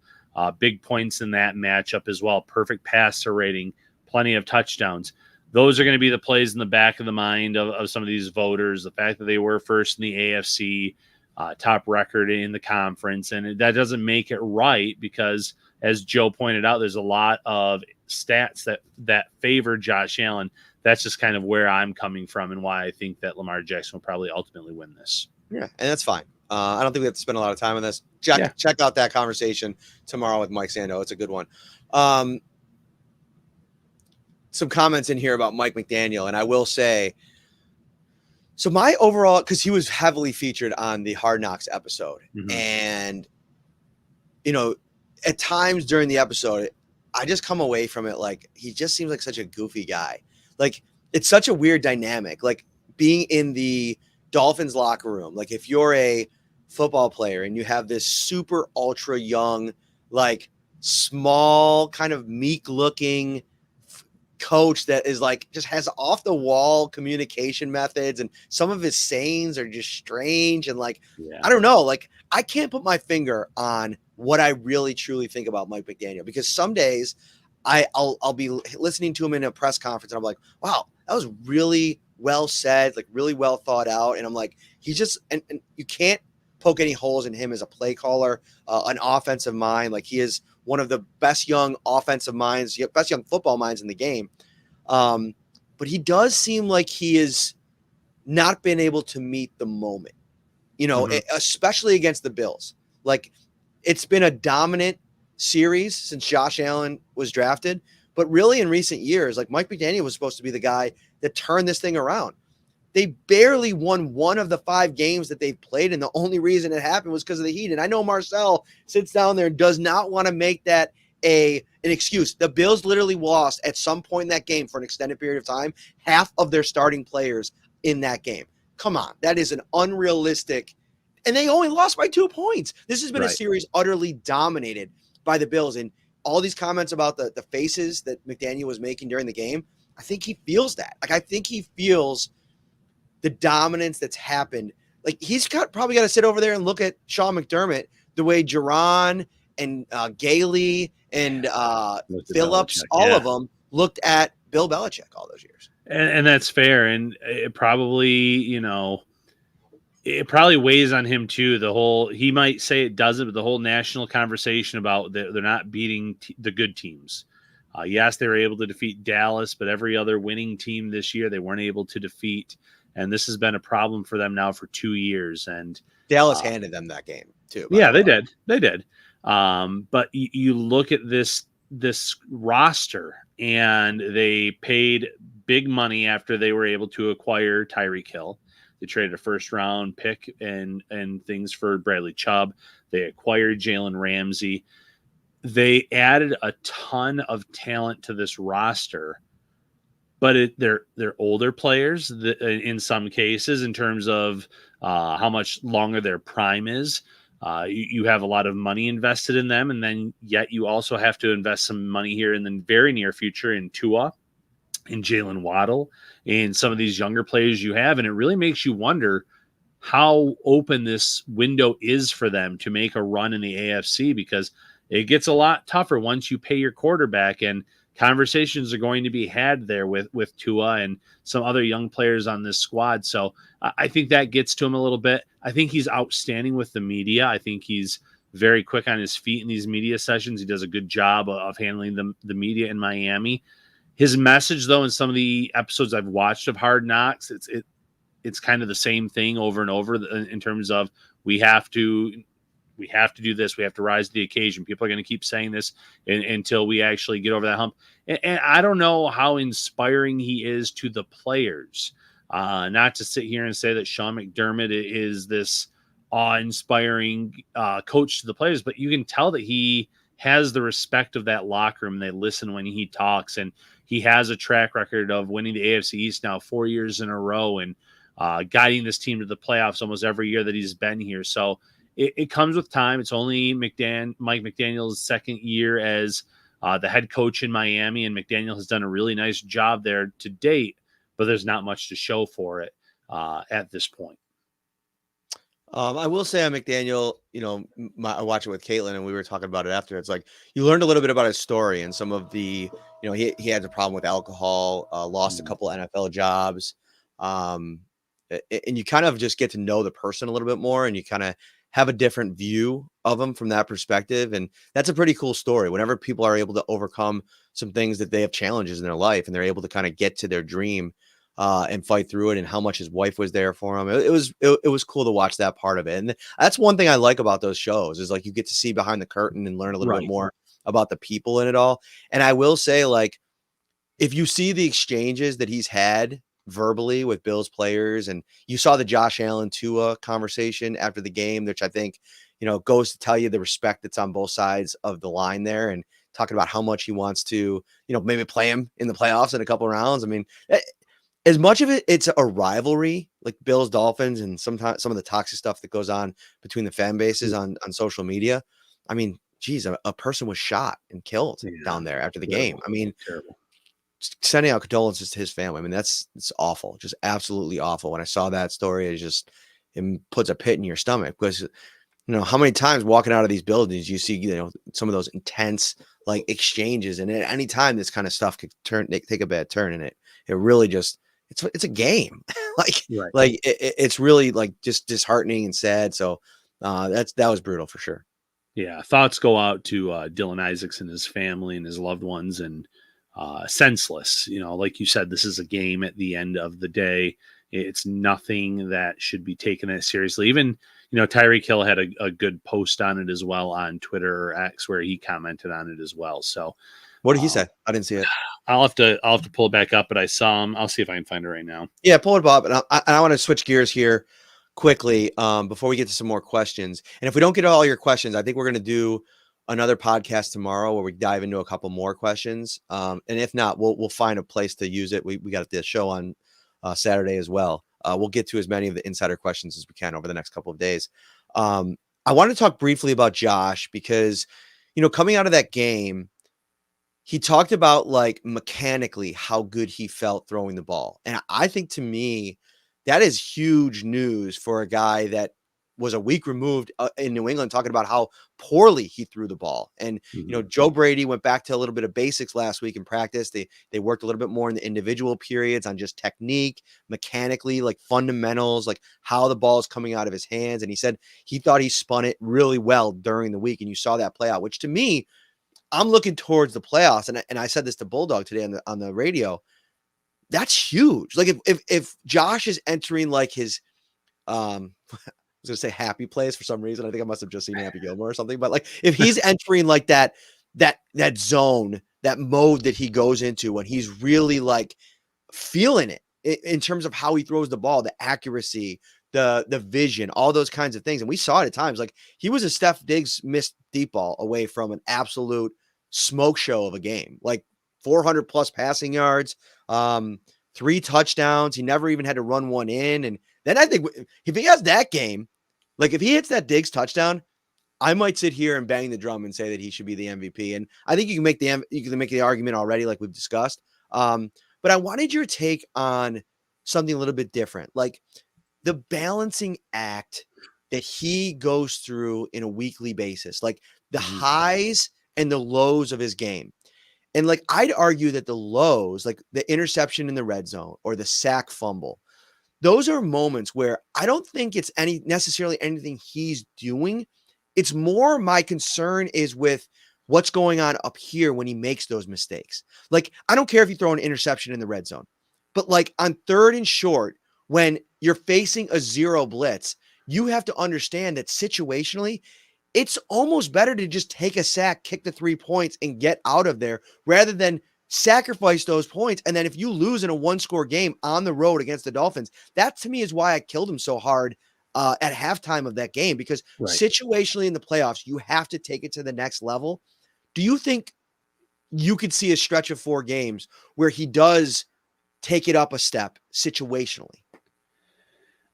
big points in that matchup as well. Perfect passer rating, plenty of touchdowns. Those are going to be the plays in the back of the mind of some of these voters. The fact that they were first in the AFC, top record in the conference, and that doesn't make it right because, as Joe pointed out, there's a lot of stats that favor Josh Allen. That's just kind of where I'm coming from and why I think that Lamar Jackson will probably ultimately win this. Yeah, and that's fine. I don't think we have to spend a lot of time on this. Check out that conversation tomorrow with Mike Sando. It's a good one. Some comments in here about Mike McDaniel, and I will say, so my overall, because he was heavily featured on the Hard Knocks episode, and at times during the episode, I just come away from it like he just seems like such a goofy guy. Like, it's such a weird dynamic. Like, being in the Dolphins locker room, like if you're a football player and you have this super ultra young, like small, kind of meek looking coach that is like just has off the wall communication methods, and some of his sayings are just strange, and like I don't know, like I can't put my finger on what I really truly think about Mike McDaniel, because some days I'll be listening to him in a press conference and I'm like, wow, that was really well said, like really well thought out, and I'm like, he just and you can't poke any holes in him as a play caller, an offensive mind. Like, he is one of the best young offensive minds, best young football minds in the game. But he does seem like he has not been able to meet the moment, especially against the Bills. Like, it's been a dominant series since Josh Allen was drafted, but really in recent years, like Mike McDaniel was supposed to be the guy that turned this thing around. They barely won one of the 5 games that they've played, and the only reason it happened was because of the heat. And I know Marcel sits down there and does not want to make that an excuse. The Bills literally lost at some point in that game for an extended period of time, half of their starting players in that game. Come on, that is an unrealistic, and they only lost by 2 points. This has been a series utterly dominated by the Bills, and all these comments about the faces that McDaniel was making during the game, I think he feels that. Like, I think he feels the dominance that's happened. Like, he's probably got to sit over there and look at Sean McDermott the way Jaron and Gailey and Phillips, all of them looked at Bill Belichick all those years. And that's fair. And it probably, it probably weighs on him too. He might say it doesn't, but the whole national conversation about they're not beating the good teams. Yes, they were able to defeat Dallas, but every other winning team this year, they weren't able to defeat. And this has been a problem for them now for 2 years. And Dallas handed them that game too. Yeah, they did. But you look at this roster, and they paid big money after they were able to acquire Tyreek Hill. They traded a first round pick and things for Bradley Chubb. They acquired Jalen Ramsey. They added a ton of talent to this roster, but they're older players in some cases in terms of how much longer their prime is. You have a lot of money invested in them, and then yet you also have to invest some money here in the very near future in Tua and Jalen Waddle and some of these younger players you have. And it really makes you wonder how open this window is for them to make a run in the AFC, because it gets a lot tougher once you pay your quarterback, and conversations are going to be had there with Tua and some other young players on this squad. So I think that gets to him a little bit. I think he's outstanding with the media. I think he's very quick on his feet in these media sessions. He does a good job of handling the media in Miami. His message, though, in some of the episodes I've watched of Hard Knocks, it's kind of the same thing over and over in terms of we have to do this. We have to rise to the occasion. People are going to keep saying this until we actually get over that hump. And I don't know how inspiring he is to the players. Not to sit here and say that Sean McDermott is this awe-inspiring coach to the players, but you can tell that he has the respect of that locker room. They listen when he talks, and he has a track record of winning the AFC East now 4 years in a row and guiding this team to the playoffs almost every year that he's been here. So it comes with time. It's only Mike McDaniel's second year as the head coach in Miami, and McDaniel has done a really nice job there to date, but there's not much to show for it at this point. I will say on McDaniel, I watched it with Caitlin and we were talking about it after. It's like you learned a little bit about his story and some of the, he had a problem with alcohol, lost a couple NFL jobs. And you kind of just get to know the person a little bit more, and you kind of have a different view of him from that perspective. And that's a pretty cool story. Whenever people are able to overcome some things that they have challenges in their life, and they're able to kind of get to their dream and fight through it, and how much his wife was there for him. It was cool to watch that part of it. And that's one thing I like about those shows, is like you get to see behind the curtain and learn a little bit more about the people in it all. And I will say, like, if you see the exchanges that he's had verbally with Bills players, and you saw the Josh Allen Tua conversation after the game, which I think, goes to tell you the respect that's on both sides of the line there, and talking about how much he wants to, maybe play him in the playoffs in a couple of rounds. I mean, as much of it's a rivalry, like Bills Dolphins, and sometimes some of the toxic stuff that goes on between the fan bases on social media. I mean, geez, a person was shot and killed down there after the game. I mean, sending out condolences to his family. I mean, it's awful, just absolutely awful. When I saw that story, it puts a pit in your stomach, because how many times walking out of these buildings you see some of those intense like exchanges, and at any time this kind of stuff could take a bad turn, and it really just it's a game. It's really like just disheartening and sad. So that was brutal for sure. Yeah, thoughts go out to Dylan Isaacs and his family and his loved ones, and senseless. Like you said, this is a game at the end of the day. It's nothing that should be taken that seriously. Even, Tyreek Hill had a good post on it as well on Twitter or X, where he commented on it as well. So what did he say? I didn't see it. I'll have to pull it back up, but I saw him. I'll see if I can find it right now. Yeah, pull it up. And I want to switch gears here quickly before we get to some more questions. And if we don't get all your questions, I think we're going to do another podcast tomorrow where we dive into a couple more questions. And if not, we'll find a place to use it. We got the show on Saturday as well. We'll get to as many of the insider questions as we can over the next couple of days. I want to talk briefly about Josh, because, coming out of that game, he talked about like mechanically how good he felt throwing the ball. And I think, to me, that is huge news for a guy that was a week removed in New England, talking about how poorly he threw the ball. And, Joe Brady went back to a little bit of basics last week in practice. They worked a little bit more in the individual periods on just technique, mechanically, like fundamentals, like how the ball is coming out of his hands. And he said he thought he spun it really well during the week. And you saw that play out, which to me, I'm looking towards the playoffs. And I said this to Bulldog today on the radio. That's huge. Like if Josh is entering like his, was going to say happy plays for some reason. I think I must have just seen Happy Gilmore or something. But like if he's entering like that zone, that mode that he goes into when he's really like feeling it in terms of how he throws the ball, the accuracy, the vision, all those kinds of things. And we saw it at times. Like he was a Steph Diggs missed deep ball away from an absolute smoke show of a game, like 400 plus passing yards, 3 touchdowns. He never even had to run one in. And then I think if he has that game, like if he hits that Diggs touchdown, I might sit here and bang the drum and say that he should be the MVP. And I think you can make the argument already, like we've discussed. But I wanted your take on something a little bit different, like the balancing act that he goes through in a weekly basis, like the highs and the lows of his game. And like, I'd argue that the lows, like the interception in the red zone or the sack fumble, those are moments where I don't think it's necessarily anything he's doing. It's more my concern is with what's going on up here when he makes those mistakes. Like, I don't care if you throw an interception in the red zone, but like on 3rd and short, when you're facing a 0 blitz, you have to understand that situationally, it's almost better to just take a sack, kick the 3 points and get out of there rather than sacrifice those points. And then if you lose in a 1-score game on the road against the Dolphins, that to me is why I killed him so hard at halftime of that game, because situationally in the playoffs, you have to take it to the next level. Do you think you could see a stretch of 4 games where he does take it up a step situationally?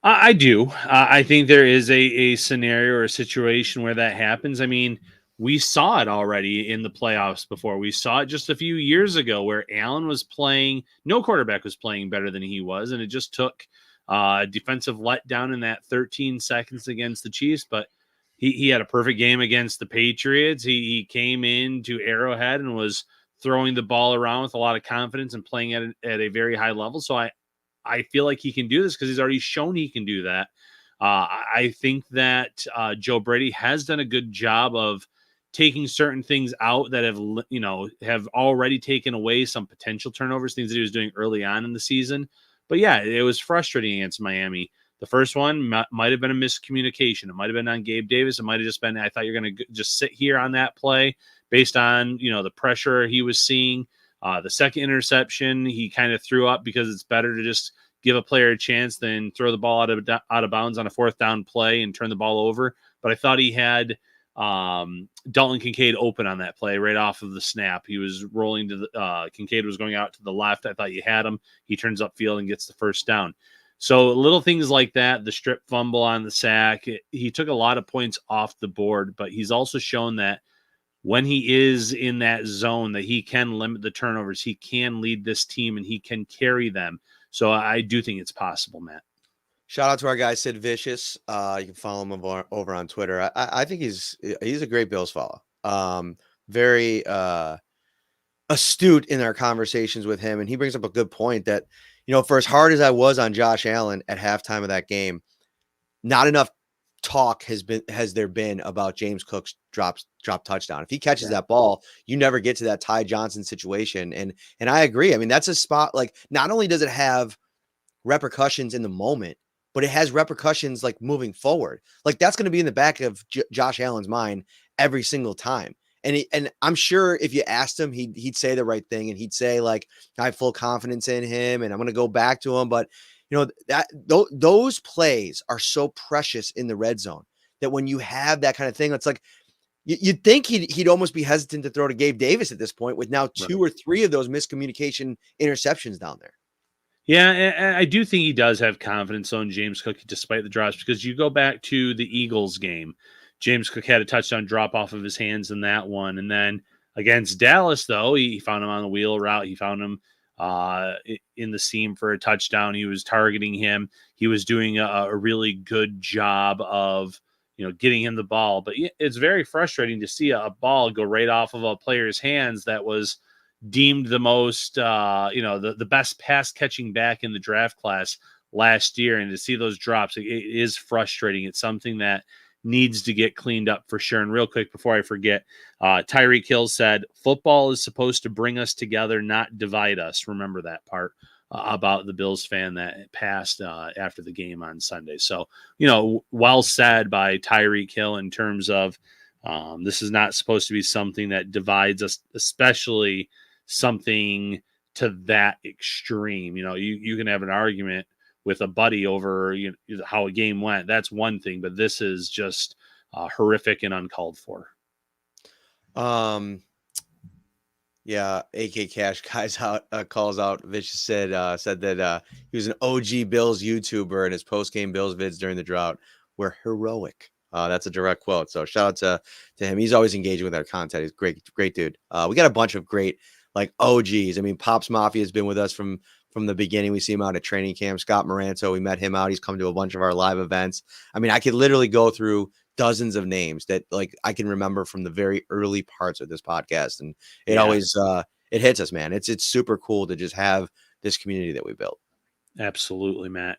I do. I think there is a scenario or a situation where that happens. I mean, we saw it already in the playoffs before. We saw it just a few years ago where Allen was playing, no quarterback was playing better than he was, and it just took a defensive letdown in that 13 seconds against the Chiefs, but he had a perfect game against the Patriots. He came into Arrowhead and was throwing the ball around with a lot of confidence and playing at a very high level. So I feel like he can do this because he's already shown he can do that. I think that Joe Brady has done a good job of taking certain things out that have already taken away some potential turnovers, things that he was doing early on in the season. But yeah, it was frustrating against Miami. The first one might have been a miscommunication. It might have been on Gabe Davis. It might have just been, I thought you're going to just sit here on that play based on, the pressure he was seeing. The second interception, he kind of threw up because it's better to just give a player a chance than throw the ball out of bounds on a 4th down play and turn the ball over. But I thought he had Dalton Kincaid open on that play right off of the snap. He was rolling to the Kincaid was going out to the left. I thought you had him. He turns upfield and gets the first down. So little things like that, the strip fumble on the sack, he took a lot of points off the board, but he's also shown that when he is in that zone that he can limit the turnovers, he can lead this team and he can carry them. So I do think it's possible, Matt. Shout out to our guy, Sid Vicious. You can follow him over on Twitter. I think he's a great Bills follow. Very astute in our conversations with him. And he brings up a good point that, for as hard as I was on Josh Allen at halftime of that game, not enough talk has there been about James Cook's drop touchdown. If he catches that ball, you never get to that Ty Johnson situation. And I agree. I mean, that's a spot, like, not only does it have repercussions in the moment, but it has repercussions like moving forward. Like that's going to be in the back of Josh Allen's mind every single time. And I'm sure if you asked him, he'd say the right thing. And he'd say like, I have full confidence in him and I'm going to go back to him. But those plays are so precious in the red zone that when you have that kind of thing, it's like, you'd think he'd almost be hesitant to throw to Gabe Davis at this point with now 2 or 3 of those miscommunication interceptions down there. Yeah, I do think he does have confidence on James Cook despite the drops, because you go back to the Eagles game. James Cook had a touchdown drop off of his hands in that one. And then against Dallas, though, he found him on the wheel route. He found him in the seam for a touchdown. He was targeting him. He was doing a really good job of, getting him the ball. But it's very frustrating to see a ball go right off of a player's hands that was deemed the most, the best pass catching back in the draft class last year. And to see those drops, it is frustrating. It's something that needs to get cleaned up for sure. And real quick, before I forget, Tyreek Hill said, football is supposed to bring us together, not divide us. Remember that part. about the Bills fan that passed after the game on Sunday. So, well said by Tyreek Hill in terms of this is not supposed to be something that divides us, especially something to that extreme. You can have an argument with a buddy over how a game went. That's one thing, but this is just horrific and uncalled for. Yeah, AK Cash guys calls out. Vicious said that he was an OG Bills YouTuber, and his post game Bills vids during the drought were heroic. That's a direct quote. So shout out to him. He's always engaging with our content. He's great dude. We got a bunch of great OGs. I mean, Pops Mafia has been with us from the beginning. We see him out at training camp. Scott Moranto, we met him out. He's come to a bunch of our live events. I mean, I could literally go through dozens of names that I can remember from the very early parts of this podcast. And it always, it hits us, man. It's super cool to just have this community that we built. Absolutely, Matt.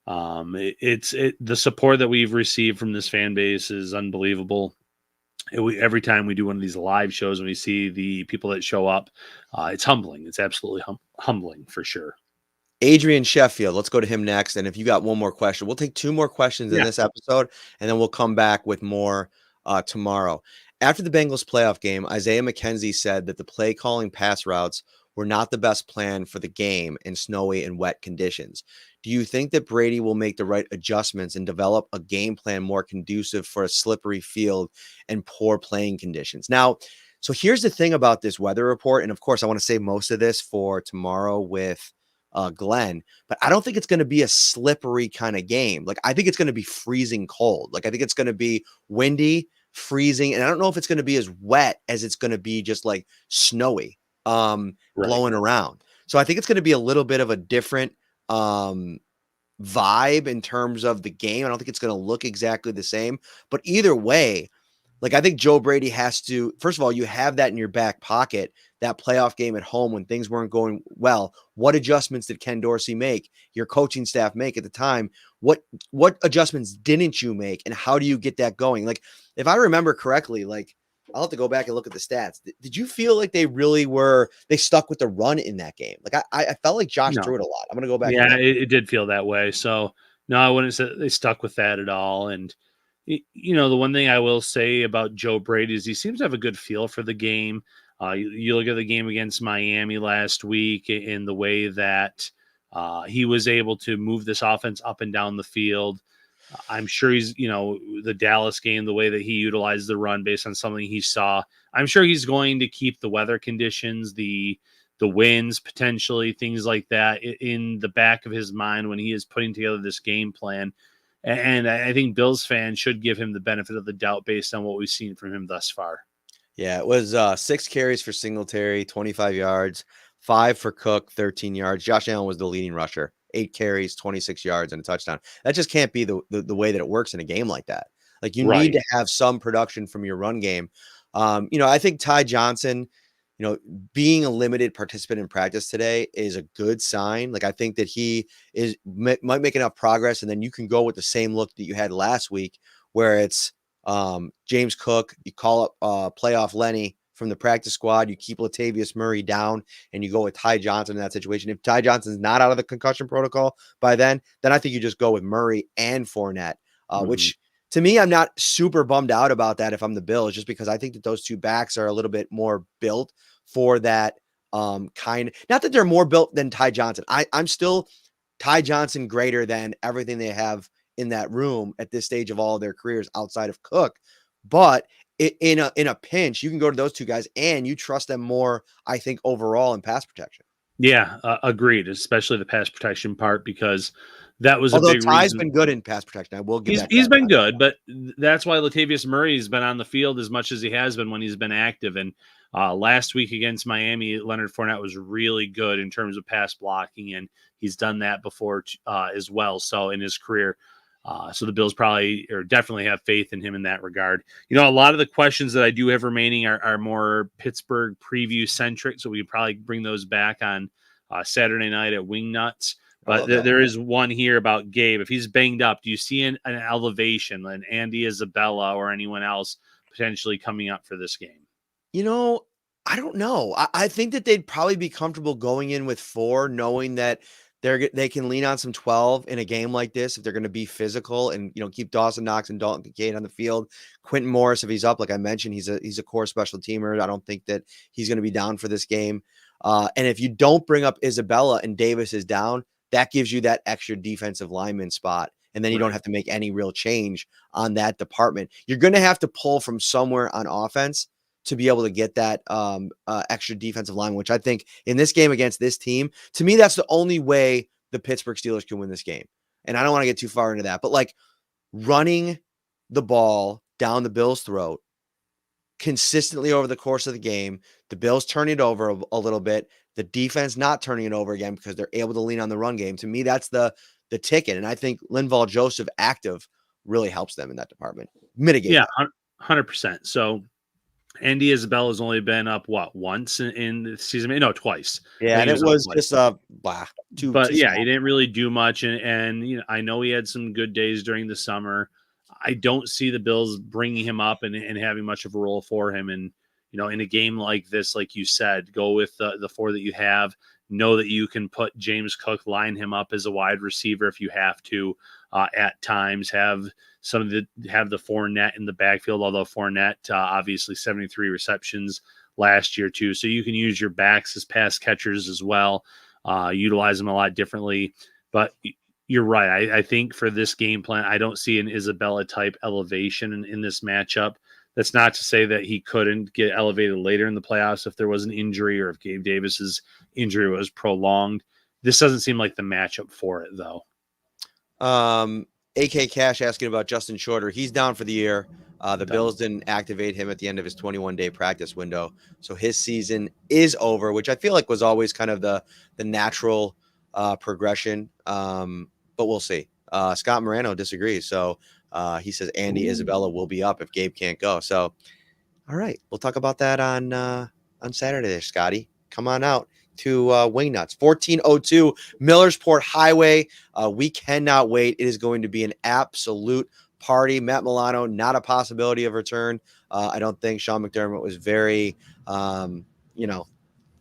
The support that we've received from this fan base is unbelievable. Every time we do one of these live shows, when we see the people that show up, it's humbling. It's absolutely humbling for sure. Adrian Sheffield, let's go to him next. And if you got one more question, we'll take 2 more questions in this episode, and then we'll come back with more tomorrow. After the Bengals playoff game, Isaiah McKenzie said that the play calling pass routes were not the best plan for the game in snowy and wet conditions. Do you think that Brady will make the right adjustments and develop a game plan more conducive for a slippery field and poor playing conditions? Now, so here's the thing about this weather report. And of course, I want to save most of this for tomorrow with Glenn, but I don't think it's going to be a slippery kind of game. I think it's going to be freezing cold. I think it's going to be windy, freezing, and I don't know if it's going to be as wet as it's going to be just snowy, blowing around. So I think it's going to be a little bit of a different vibe in terms of the game. I don't think it's going to look exactly the same, but either way, I think Joe Brady has to, first of all, you have that in your back pocket, that playoff game at home when things weren't going well. What adjustments did Ken Dorsey make, your coaching staff make at the time? What adjustments didn't you make, and how do you get that going? If I remember correctly, I'll have to go back and look at the stats. Did you feel like they stuck with the run in that game? I felt like Josh threw it a lot. I'm going to go back. Yeah, it did feel that way. So no, I wouldn't say they stuck with that at all. And the one thing I will say about Joe Brady is he seems to have a good feel for the game. You look at the game against Miami last week in the way that he was able to move this offense up and down the field. I'm sure he's, the Dallas game, the way that he utilized the run based on something he saw. I'm sure he's going to keep the weather conditions, the winds, potentially things like that in the back of his mind when he is putting together this game plan. And I think Bills fans should give him the benefit of the doubt based on what we've seen from him thus far. Yeah, it was 6 carries for Singletary, 25 yards, 5 for Cook, 13 yards. Josh Allen was the leading rusher, 8 carries, 26 yards, and a touchdown. That just can't be the way that it works in a game like that. You need to have some production from your run game. I think Ty Johnson, being a limited participant in practice today is a good sign. I think that he might make enough progress, and then you can go with the same look that you had last week, where it's James Cook, you call up playoff Lenny from the practice squad, you keep Latavius Murray down, and you go with Ty Johnson in that situation. If Ty Johnson's not out of the concussion protocol by then I think you just go with Murray and Fournette, which to me, I'm not super bummed out about that if I'm the Bills, just because I think that those two backs are a little bit more built for that kind. Not that they're more built than Ty Johnson. I'm still Ty Johnson greater than everything they have in that room at this stage of all of their careers outside of Cook. But in a pinch, you can go to those two guys and you trust them more, I think, overall in pass protection. Yeah, agreed, especially the pass protection part, because that was Although a big Ty's reason. Been good in pass protection. I will give he's been good, but that's why Latavius Murray's been on the field as much as he has been when he's been active. And last week against Miami, Leonard Fournette was really good in terms of pass blocking, and he's done that before as well. So in his career, so the Bills probably or definitely have faith in him in that regard. A lot of the questions that I do have remaining are more Pittsburgh preview centric, so we could probably bring those back on Saturday night at Wingnuts. But there is one here about Gabe. If he's banged up, do you see an elevation, and Andy Isabella or anyone else potentially coming up for this game? I don't know. I think that they'd probably be comfortable going in with 4, knowing that they can lean on some 12 in a game like this if they're going to be physical and keep Dawson Knox and Dalton Kincaid on the field. Quentin Morris, if he's up, like I mentioned, he's a core special teamer. I don't think that he's going to be down for this game. And if you don't bring up Isabella and Davis is down, that gives you that extra defensive lineman spot. And then you don't have to make any real change on that department. You're going to have to pull from somewhere on offense to be able to get that extra defensive line, which I think in this game against this team, to me, that's the only way the Pittsburgh Steelers can win this game. And I don't want to get too far into that, but like running the ball down the Bills' throat consistently over the course of the game, the Bills turning it over a little bit, the defense not turning it over again because they're able to lean on the run game. To me, that's the ticket. And I think Linval Joseph active really helps them in that department. Mitigate. Yeah, 100%. So Andy Isabella's only been up once in the season? No, twice. Yeah, and it was just two. But yeah, he didn't really do much, and I know he had some good days during the summer. I don't see the Bills bringing him up and having much of a role for him. And in a game like this, like you said, go with the 4 that you have. Know that you can put James Cook, line him up as a wide receiver if you have to. At times, have the Fournette in the backfield. Although Fournette, obviously 73 receptions last year too, so you can use your backs as pass catchers as well. Utilize them a lot differently. But you're right. I think for this game plan, I don't see an Isabella type elevation in this matchup. That's not to say that he couldn't get elevated later in the playoffs if there was an injury or if Gabe Davis's injury was prolonged. This doesn't seem like the matchup for it, though. AK Cash asking about Justin Shorter. He's down for the year. The Bills didn't activate him at the end of his 21-day practice window. So his season is over, which I feel like was always kind of the natural progression. But we'll see. Scott Morano disagrees. So he says Andy Isabella will be up if Gabe can't go. So, all right, we'll talk about that on Saturday there, Scotty. Come on out to Wingnuts, 1402 Millersport Highway. We cannot wait. It is going to be an absolute party. Matt Milano, not a possibility of return. I don't think Sean McDermott was very,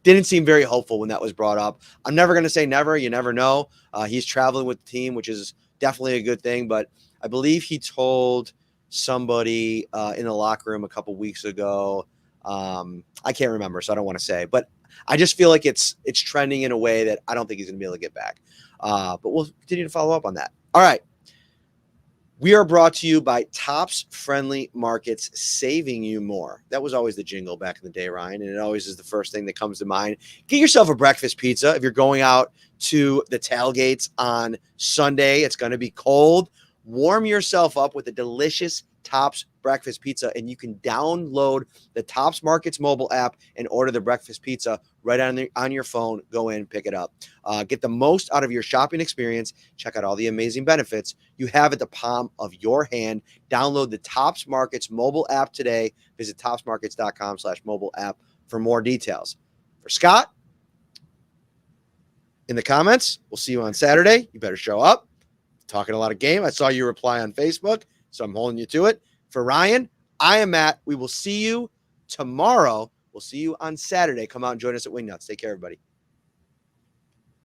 didn't seem very hopeful when that was brought up. I'm never going to say never. You never know. He's traveling with the team, which is definitely a good thing. But I believe he told somebody in the locker room a couple weeks ago. I can't remember, so I don't want to say. But I just feel like it's trending in a way that I don't think he's going to be able to get back. But we'll continue to follow up on that. All right. We are brought to you by Tops Friendly Markets, saving you more. That was always the jingle back in the day, Ryan, and it always is the first thing that comes to mind. Get yourself a breakfast pizza. If you're going out to the tailgates on Sunday, it's going to be cold. Warm yourself up with a delicious Tops breakfast pizza, and you can download the Tops Markets mobile app and order the breakfast pizza right on your phone. Go in, pick it up. Get the most out of your shopping experience. Check out all the amazing benefits you have at the palm of your hand. Download the Tops Markets mobile app today. Visit topsmarkets.com/mobile app for more details. For Scott, in the comments, we'll see you on Saturday. You better show up. Talking a lot of game. I saw you reply on Facebook, so I'm holding you to it. For Ryan, I am Matt. We will see you tomorrow. We'll see you on Saturday. Come out and join us at Wingnuts. Take care, everybody.